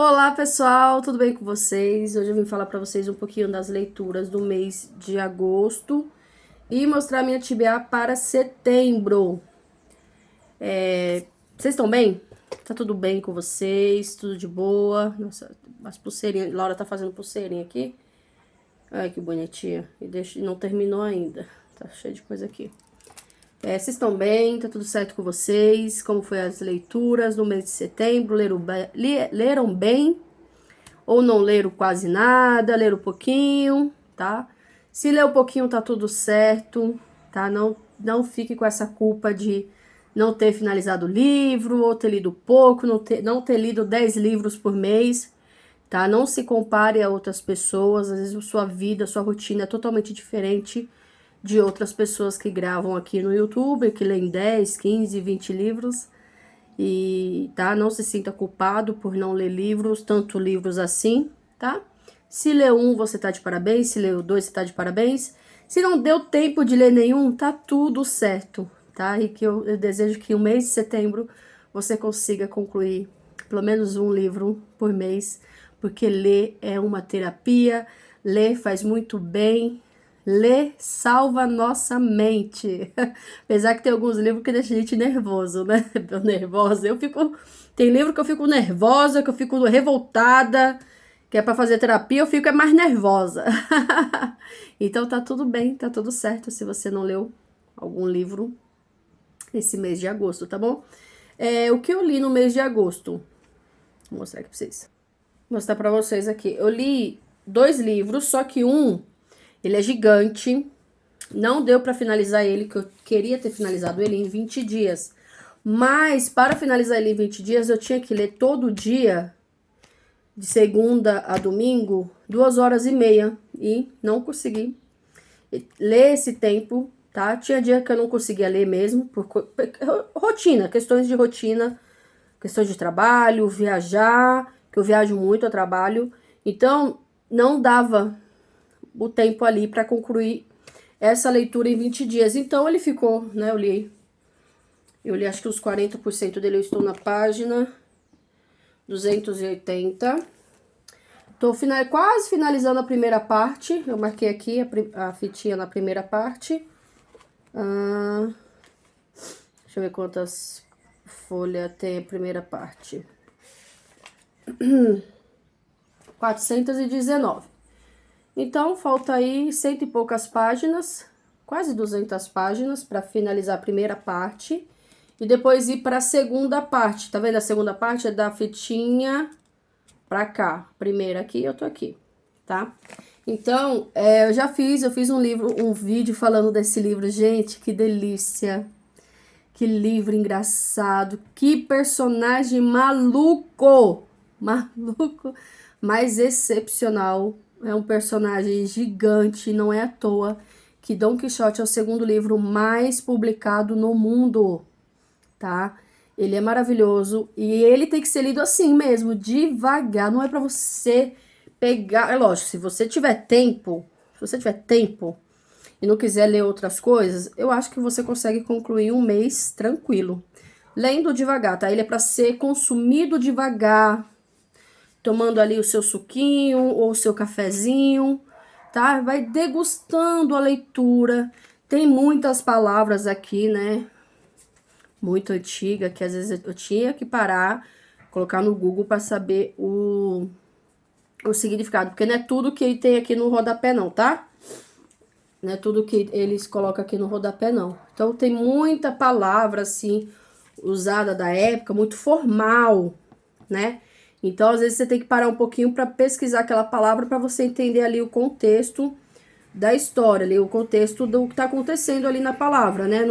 Olá pessoal, tudo bem com vocês? Hoje eu vim falar para vocês um pouquinho das leituras do mês de agosto e mostrar minha TBA para setembro. Vocês estão bem? Tá tudo bem com vocês? Tudo de boa? Nossa, as pulseirinhas, Laura tá fazendo pulseirinha aqui. Ai, que bonitinha. E não terminou ainda, tá cheio de coisa aqui. Vocês estão bem? Tá tudo certo com vocês? Como foi as leituras no mês de setembro? Leram bem? Ou não leram quase nada, leram pouquinho, tá? Se ler um pouquinho tá tudo certo, tá? Não fique com essa culpa de não ter finalizado o livro, ou ter lido pouco, não ter lido 10 livros por mês, tá? Não se compare a outras pessoas, às vezes a sua vida, a sua rotina é totalmente diferente de outras pessoas que gravam aqui no YouTube, que leem 10, 15, 20 livros. E, tá? Não se sinta culpado por não ler livros, tanto livros assim, tá? Se leu um, você tá de parabéns. Se leu dois, você tá de parabéns. Se não deu tempo de ler nenhum, tá tudo certo, tá? E que eu desejo que o mês de setembro você consiga concluir pelo menos um livro por mês, porque ler é uma terapia, ler faz muito bem, ler salva nossa mente. Apesar que tem alguns livros que deixam a gente nervoso, né? Nervosa. Tem livro que eu fico nervosa, que eu fico revoltada, que é pra fazer terapia, eu fico mais nervosa. Então tá tudo bem, tá tudo certo se você não leu algum livro esse mês de agosto, tá bom? O que eu li no mês de agosto? Vou mostrar aqui pra vocês. Vou mostrar pra vocês aqui. Eu li 2 livros, só que ele é gigante. Não deu pra finalizar ele, que eu queria ter finalizado ele em 20 dias. Mas, para finalizar ele em 20 dias, eu tinha que ler todo dia, de segunda a domingo, 2 horas e meia. E não consegui ler esse tempo, tá? Tinha dia que eu não conseguia ler mesmo, por rotina, questões de rotina, questões de trabalho, viajar, que eu viajo muito a trabalho. Então, não dava o tempo ali para concluir essa leitura em 20 dias. Então, ele ficou, né? Eu li acho que os 40% dele. Eu estou na página 280. Tô quase finalizando a primeira parte. Eu marquei aqui a fitinha na primeira parte. Deixa eu ver quantas folhas tem a primeira parte. 419. Então, falta aí 100 e poucas páginas, quase 200 páginas para finalizar a primeira parte. E depois ir para a segunda parte. Tá vendo? A segunda parte é da fitinha pra cá. Primeira aqui, eu tô aqui, tá? Então, eu fiz um vídeo falando desse livro. Gente, que delícia. Que livro engraçado. Que personagem maluco. Maluco, mas excepcional. É um personagem gigante, não é à toa que Dom Quixote é o segundo livro mais publicado no mundo, tá? Ele é maravilhoso e ele tem que ser lido assim mesmo, devagar. Não é pra você pegar. É lógico, se você tiver tempo, e não quiser ler outras coisas, eu acho que você consegue concluir um mês tranquilo. Lendo devagar, tá? Ele é pra ser consumido devagar, tomando ali o seu suquinho ou o seu cafezinho, tá? Vai degustando a leitura. Tem muitas palavras aqui, né? Muito antiga, que às vezes eu tinha que parar, colocar no Google para saber o significado, porque não é tudo que tem aqui no rodapé não, tá? Não é tudo que eles colocam aqui no rodapé não. Então tem muita palavra assim usada da época, muito formal, né? Então às vezes você tem que parar um pouquinho para pesquisar aquela palavra para você entender ali o contexto da história, ali o contexto do que tá acontecendo ali na palavra, né?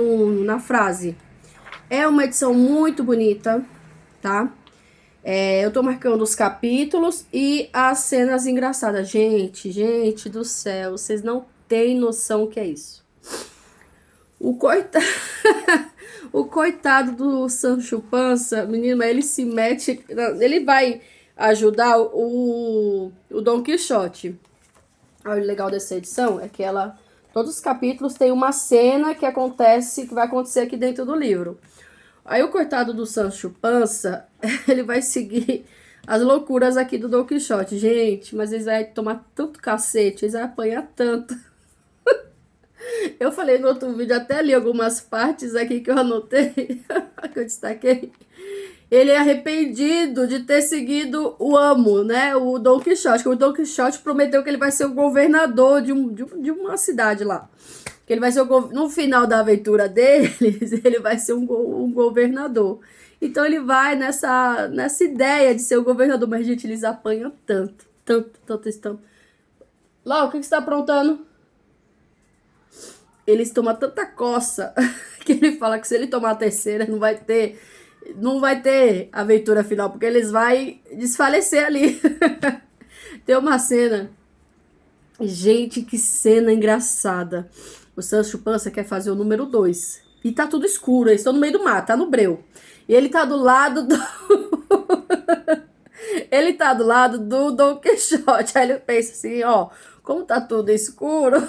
Na frase. É uma edição muito bonita, tá? Eu tô marcando os capítulos e as cenas engraçadas. Gente do céu, vocês não têm noção o que é isso. O coitado, o coitado do Sancho Panza, menino, ele se mete, ele vai ajudar o Dom Quixote. O legal dessa edição é que todos os capítulos tem uma cena que vai acontecer aqui dentro do livro. Aí o coitado do Sancho Panza, ele vai seguir As loucuras aqui do Don Quixote. Gente, mas eles vão tomar tanto cacete, eles vão apanhar tanto. Eu falei no outro vídeo, até ali algumas partes aqui que eu anotei, que eu destaquei. Ele é arrependido de ter seguido o amo, né? O Don Quixote. O Don Quixote prometeu que ele vai ser o governador de uma cidade lá. Que ele vai ser no final da aventura deles, ele vai ser um governador. Então ele vai nessa ideia de ser o governador, mas gente, eles apanham tanto estão. Lá, o que você está aprontando? Eles tomam tanta coça que ele fala que se ele tomar a terceira não vai ter aventura final, porque eles vão desfalecer ali. Tem uma cena. Gente, que cena engraçada. O Sancho Panza quer fazer o número 2. E tá tudo escuro, eles estão no meio do mato, tá no breu. E ele tá do lado do... ele tá do lado do Don Quixote. Aí ele pensa assim, ó, como tá tudo escuro,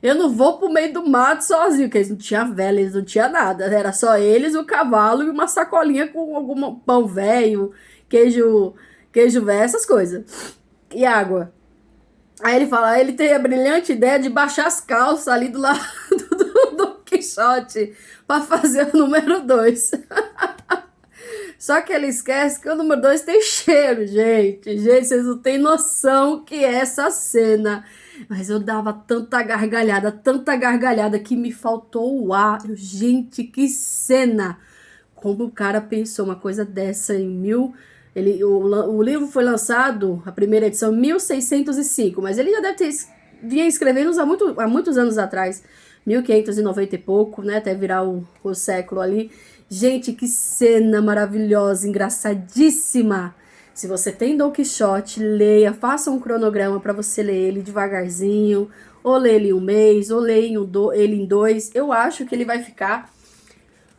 eu não vou pro meio do mato sozinho, porque eles não tinham vela, eles não tinham nada. Era só eles, o cavalo e uma sacolinha com algum pão velho, queijo velho, essas coisas. E água. Aí ele fala, ele tem a brilhante ideia de baixar as calças ali do lado do Don Quixote pra fazer o número 2. Só que ele esquece que o número 2 tem cheiro, gente. Gente, vocês não têm noção que é essa cena. Mas eu dava tanta gargalhada que me faltou o ar. Gente, que cena! Como o cara pensou uma coisa dessa em o livro foi lançado, a primeira edição, em 1605, mas ele já deve ter vinha escrevendo há muitos anos atrás, 1590 e pouco, né, até virar o século ali. Gente, que cena maravilhosa, engraçadíssima. Se você tem Don Quixote, leia, faça um cronograma para você ler ele devagarzinho, ou ler ele em um mês, ou ler ele em 2. Eu acho que ele vai ficar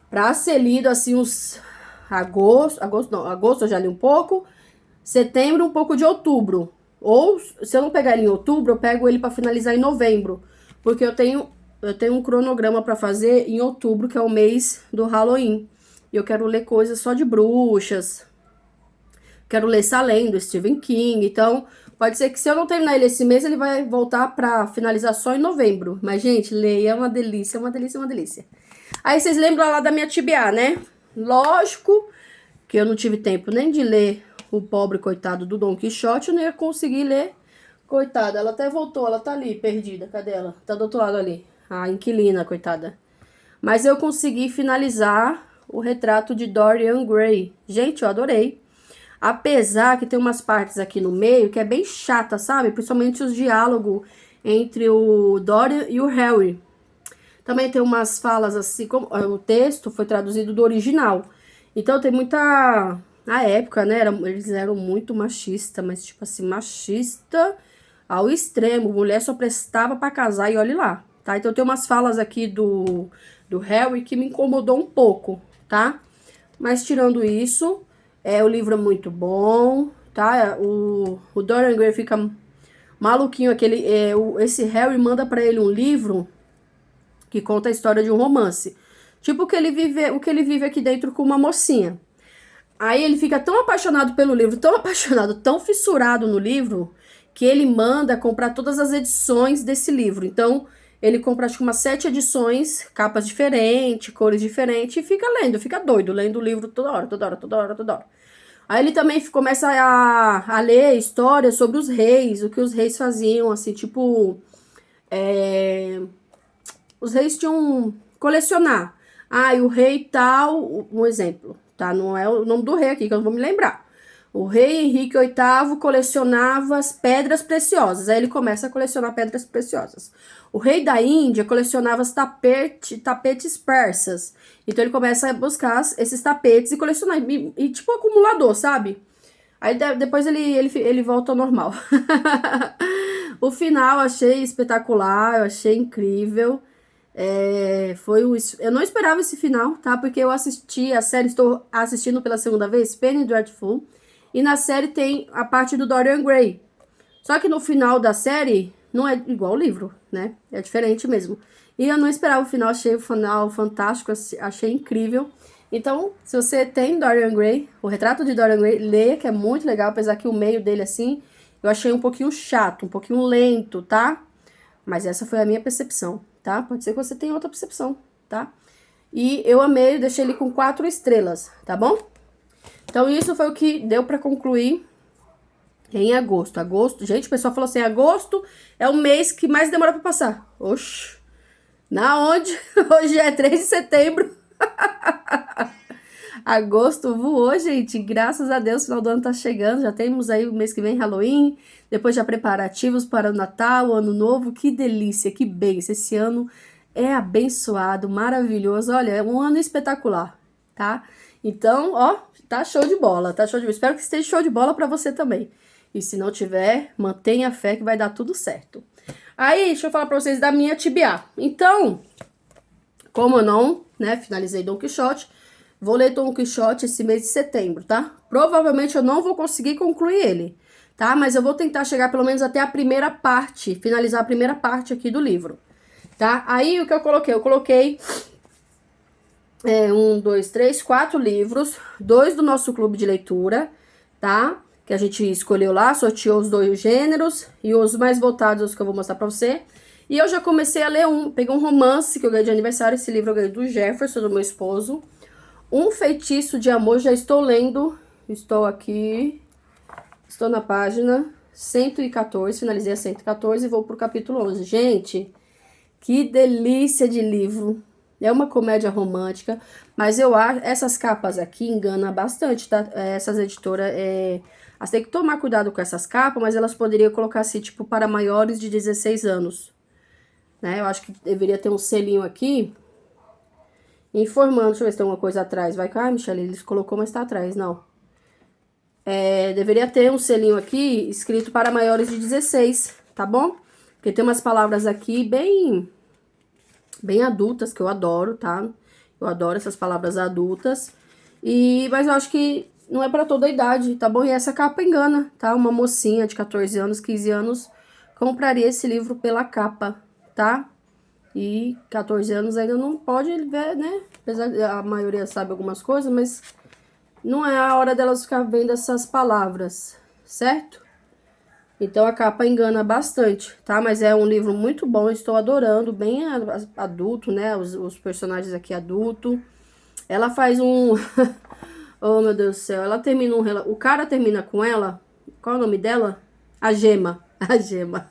para ser lido assim uns agosto eu já li um pouco, setembro, um pouco de outubro. Ou se eu não pegar ele em outubro, eu pego ele para finalizar em novembro, porque eu tenho um cronograma para fazer em outubro, que é o mês do Halloween. E eu quero ler coisas só de bruxas. Quero ler Salem, do Stephen King. Então, pode ser que se eu não terminar ele esse mês, ele vai voltar para finalizar só em novembro. Mas, gente, leia, é uma delícia, uma delícia, uma delícia. Aí, vocês lembram lá da minha TBA, né? Lógico que eu não tive tempo nem de ler o pobre coitado do Don Quixote, eu não ia conseguir ler. Coitada, ela até voltou, ela tá ali, perdida. Cadê ela? Tá do outro lado ali. A inquilina, coitada. Mas eu consegui finalizar o retrato de Dorian Gray. Gente, eu adorei. Apesar que tem umas partes aqui no meio que é bem chata, sabe? Principalmente os diálogos entre o Dorian e o Harry. Também tem umas falas assim, como o texto foi traduzido do original. Então tem muita... Na época, né, eles eram muito machistas, mas tipo assim, machista ao extremo. Mulher só prestava pra casar e olhe lá, tá? Então tem umas falas aqui do Harry que me incomodou um pouco, tá? Mas tirando isso, o livro é muito bom, tá? O Dorian Gray fica maluquinho, esse Harry manda pra ele um livro que conta a história de um romance. Tipo o que ele vive aqui dentro com uma mocinha. Aí ele fica tão apaixonado pelo livro, tão apaixonado, tão fissurado no livro, que ele manda comprar todas as edições desse livro. Então, ele compra acho que umas 7 edições, capas diferentes, cores diferentes, e fica lendo, fica doido, lendo o livro toda hora. Aí ele também começa a ler histórias sobre os reis, o que os reis faziam, assim, tipo... Os reis tinham colecionar. E o rei tal, um exemplo, tá? Não é o nome do rei aqui, que eu não vou me lembrar. O rei Henrique VIII colecionava as pedras preciosas. Aí ele começa a colecionar pedras preciosas. O rei da Índia colecionava os tapetes persas. Então ele começa a buscar esses tapetes e colecionar. E tipo acumulador, sabe? Aí depois ele volta ao normal. O final eu achei espetacular, eu achei incrível. Eu não esperava esse final, tá? Porque eu assisti a série, estou assistindo pela segunda vez, Penny Dreadful. E na série tem a parte do Dorian Gray. Só que no final da série não é igual ao livro, né? É diferente mesmo. E eu não esperava o final, achei o final fantástico, achei incrível. Então, se você tem Dorian Gray, o retrato de Dorian Gray, leia, que é muito legal, apesar que o meio dele, assim, eu achei um pouquinho chato, um pouquinho lento, tá? Mas essa foi a minha percepção, tá? Pode ser que você tenha outra percepção, tá? E eu amei, deixei ele com 4 estrelas, tá bom? Então, isso foi o que deu pra concluir em agosto. Agosto, gente, o pessoal falou assim, agosto é o mês que mais demora pra passar. Oxi, na onde? Hoje é 3 de setembro. Agosto voou, gente. Graças a Deus, o final do ano tá chegando. Já temos aí o mês que vem Halloween. Depois já preparativos para o Natal, o Ano Novo. Que delícia, que bênção. Esse ano é abençoado, maravilhoso. Olha, é um ano espetacular, tá? Então, ó, tá show de bola, tá show de bola. Espero que esteja show de bola para você também. E se não tiver, mantenha a fé que vai dar tudo certo. Aí, deixa eu falar pra vocês da minha TBA. Então, como eu não, né, finalizei Don Quixote, vou ler Don Quixote esse mês de setembro, tá? Provavelmente eu não vou conseguir concluir ele, tá? Mas eu vou tentar chegar pelo menos até a primeira parte, finalizar a primeira parte aqui do livro, tá? Aí o que eu coloquei? Eu coloquei 4 livros, 2 do nosso clube de leitura, tá? Que a gente escolheu lá, sorteou os 2 gêneros e os mais votados, os que eu vou mostrar pra você. E eu já comecei a ler peguei um romance que eu ganhei de aniversário, esse livro eu ganhei do Jefferson, do meu esposo. Um Feitiço de Amor, já estou lendo, estou aqui, estou na página 114, finalizei a 114 e vou pro capítulo 11. Gente, que delícia de livro, é uma comédia romântica, mas eu acho, essas capas aqui enganam bastante, tá? Essas editoras, elas têm que tomar cuidado com essas capas, mas elas poderiam colocar assim, tipo, para maiores de 16 anos, né? Eu acho que deveria ter um selinho aqui, informando, deixa eu ver se tem alguma coisa atrás. Vai que, Michelle, eles colocou, mas tá atrás, não. Deveria ter um selinho aqui escrito para maiores de 16, tá bom? Porque tem umas palavras aqui bem adultas, que eu adoro, tá? Eu adoro essas palavras adultas. Mas eu acho que não é pra toda a idade, tá bom? E essa capa engana, tá? Uma mocinha de 14 anos, 15 anos, compraria esse livro pela capa, tá? E 14 anos ainda não pode ver, né? Apesar de a maioria sabe algumas coisas, mas não é a hora delas ficar vendo essas palavras, certo? Então a capa engana bastante, tá? Mas é um livro muito bom, estou adorando, bem adulto, né? Os personagens aqui adulto. Ela faz um... Oh, meu Deus do céu. Ela termina o cara termina com ela. Qual é o nome dela? A Gema. A Gema.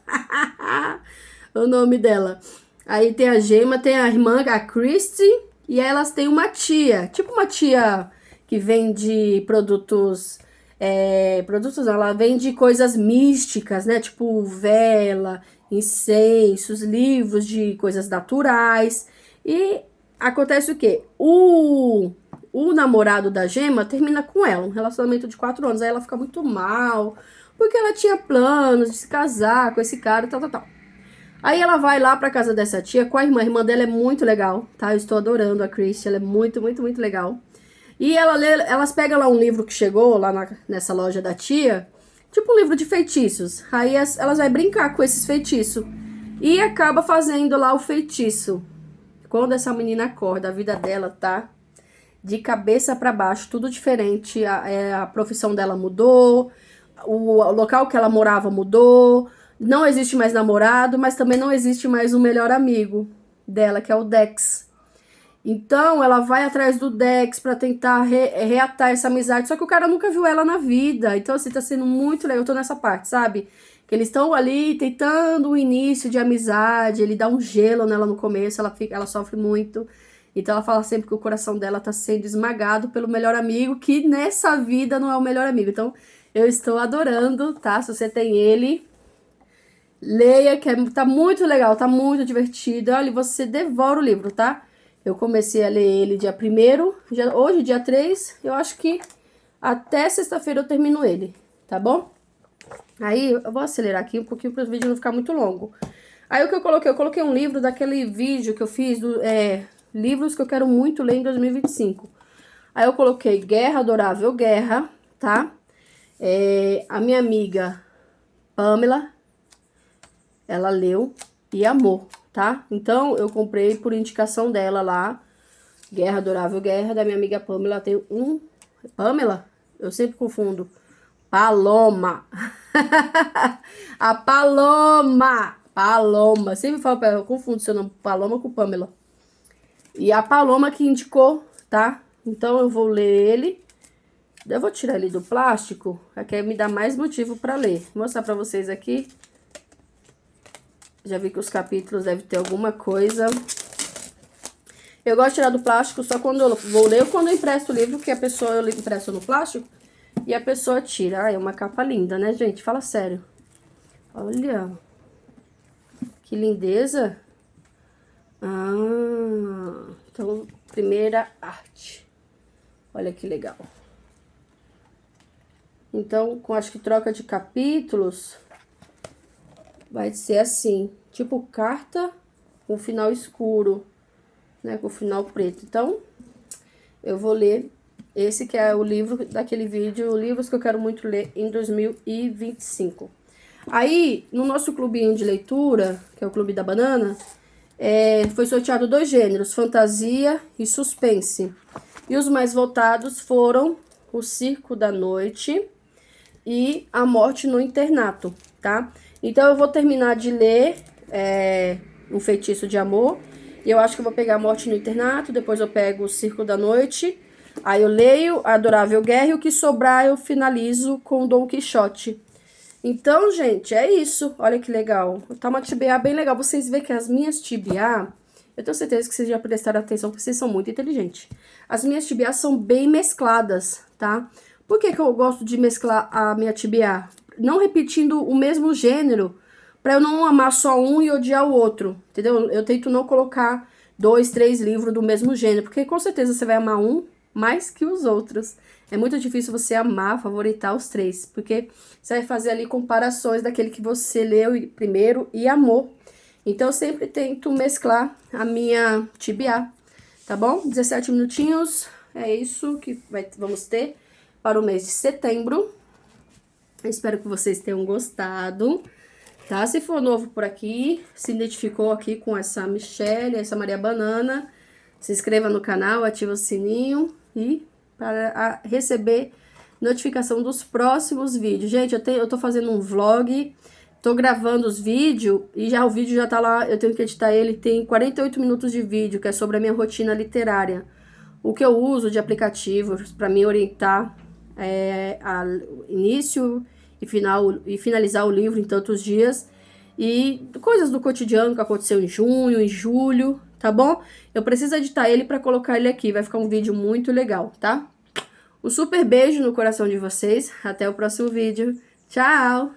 O nome dela. Aí tem a Gema, tem a irmã, a Christy, e elas têm uma tia, tipo uma tia que vende produtos, ela vende coisas místicas, né, tipo vela, incensos, livros de coisas naturais, e acontece o quê? O namorado da Gema termina com ela, um relacionamento de 4 anos, aí ela fica muito mal, porque ela tinha planos de se casar com esse cara, tal, tal, tal. Aí ela vai lá pra casa dessa tia com a irmã dela é muito legal, tá? Eu estou adorando a Christy, ela é muito, muito, muito legal. E elas pegam lá um livro que chegou lá nessa loja da tia, tipo um livro de feitiços. Aí elas vão brincar com esses feitiços. E acaba fazendo lá o feitiço. Quando essa menina acorda, a vida dela tá de cabeça pra baixo, tudo diferente. A profissão dela mudou, o local que ela morava mudou. Não existe mais namorado, mas também não existe mais o melhor amigo dela, que é o Dex. Então, ela vai atrás do Dex pra tentar reatar essa amizade. Só que o cara nunca viu ela na vida. Então, assim, tá sendo muito legal. Eu tô nessa parte, sabe? Que eles estão ali tentando o início de amizade. Ele dá um gelo nela no começo. Ela sofre muito. Então, ela fala sempre que o coração dela tá sendo esmagado pelo melhor amigo. Que nessa vida não é o melhor amigo. Então, eu estou adorando, tá? Se você tem ele... Leia, tá muito legal, tá muito divertido. Olha, você devora o livro, tá? Eu comecei a ler ele dia 1º, hoje dia 3, eu acho que até sexta-feira eu termino ele, tá bom? Aí, eu vou acelerar aqui um pouquinho para o vídeo não ficar muito longo. Aí, o que eu coloquei? Eu coloquei um livro daquele vídeo que eu fiz, livros que eu quero muito ler em 2025. Aí, eu coloquei Guerra, Adorável Guerra, tá? A minha amiga Pamela... ela leu e amou, tá? Então, eu comprei por indicação dela lá. Guerra, Adorável Guerra, da minha amiga Pamela. Tem um... Pamela? Eu sempre confundo. Paloma. A Paloma. Paloma. Sempre falo pra ela, eu confundo seu nome Paloma com Pamela. E a Paloma que indicou, tá? Então eu vou ler ele. Eu vou tirar ele do plástico, que me dá mais motivo pra ler. Vou mostrar pra vocês aqui. Já vi que os capítulos devem ter alguma coisa. Eu gosto de tirar do plástico só quando eu vou ler ou quando eu empresto o livro, que a pessoa eu empresto no plástico e a pessoa tira. Ah, é uma capa linda, né, gente? Fala sério. Olha. Que lindeza. Ah, então, primeira arte. Olha que legal. Então, com acho que troca de capítulos, vai ser assim, tipo carta com final escuro, né, com final preto. Então, eu vou ler esse que é o livro daquele vídeo, livros que eu quero muito ler em 2025. Aí, no nosso clubinho de leitura, que é o Clube da Banana, foi sorteado 2 gêneros, fantasia e suspense. E os mais votados foram O Circo da Noite e A Morte no Internato, tá? Então, eu vou terminar de ler Um Feitiço de Amor. E eu acho que eu vou pegar A Morte no Internato, depois eu pego O Circo da Noite. Aí eu leio A Adorável Guerra e o que sobrar eu finalizo com Dom Quixote. Então, gente, é isso. Olha que legal. Tá uma TBA bem legal. Vocês veem que as minhas TBA... Eu tenho certeza que vocês já prestaram atenção, porque vocês são muito inteligentes. As minhas TBA são bem mescladas, tá? Por que que eu gosto de mesclar a minha TBA? Não repetindo o mesmo gênero, pra eu não amar só um e odiar o outro, entendeu? Eu tento não colocar 2, 3 livros do mesmo gênero, porque com certeza você vai amar um mais que os outros. É muito difícil você amar, favoritar os 3, porque você vai fazer ali comparações daquele que você leu primeiro e amou. Então, eu sempre tento mesclar a minha TBA, tá bom? 17 minutinhos, é isso que vamos ter para o mês de setembro. Eu espero que vocês tenham gostado, tá? Se for novo por aqui, se identificou aqui com essa Michelle, essa Maria Banana, se inscreva no canal, ativa o sininho e para receber notificação dos próximos vídeos. Gente, eu tô fazendo um vlog, tô gravando os vídeos e já o vídeo já tá lá, eu tenho que editar ele, tem 48 minutos de vídeo, que é sobre a minha rotina literária. O que eu uso de aplicativos para me orientar início e final e finalizar o livro em tantos dias. E coisas do cotidiano que aconteceu em junho, em julho, tá bom? Eu preciso editar ele para colocar ele aqui, vai ficar um vídeo muito legal, tá? Um super beijo no coração de vocês, até o próximo vídeo. Tchau!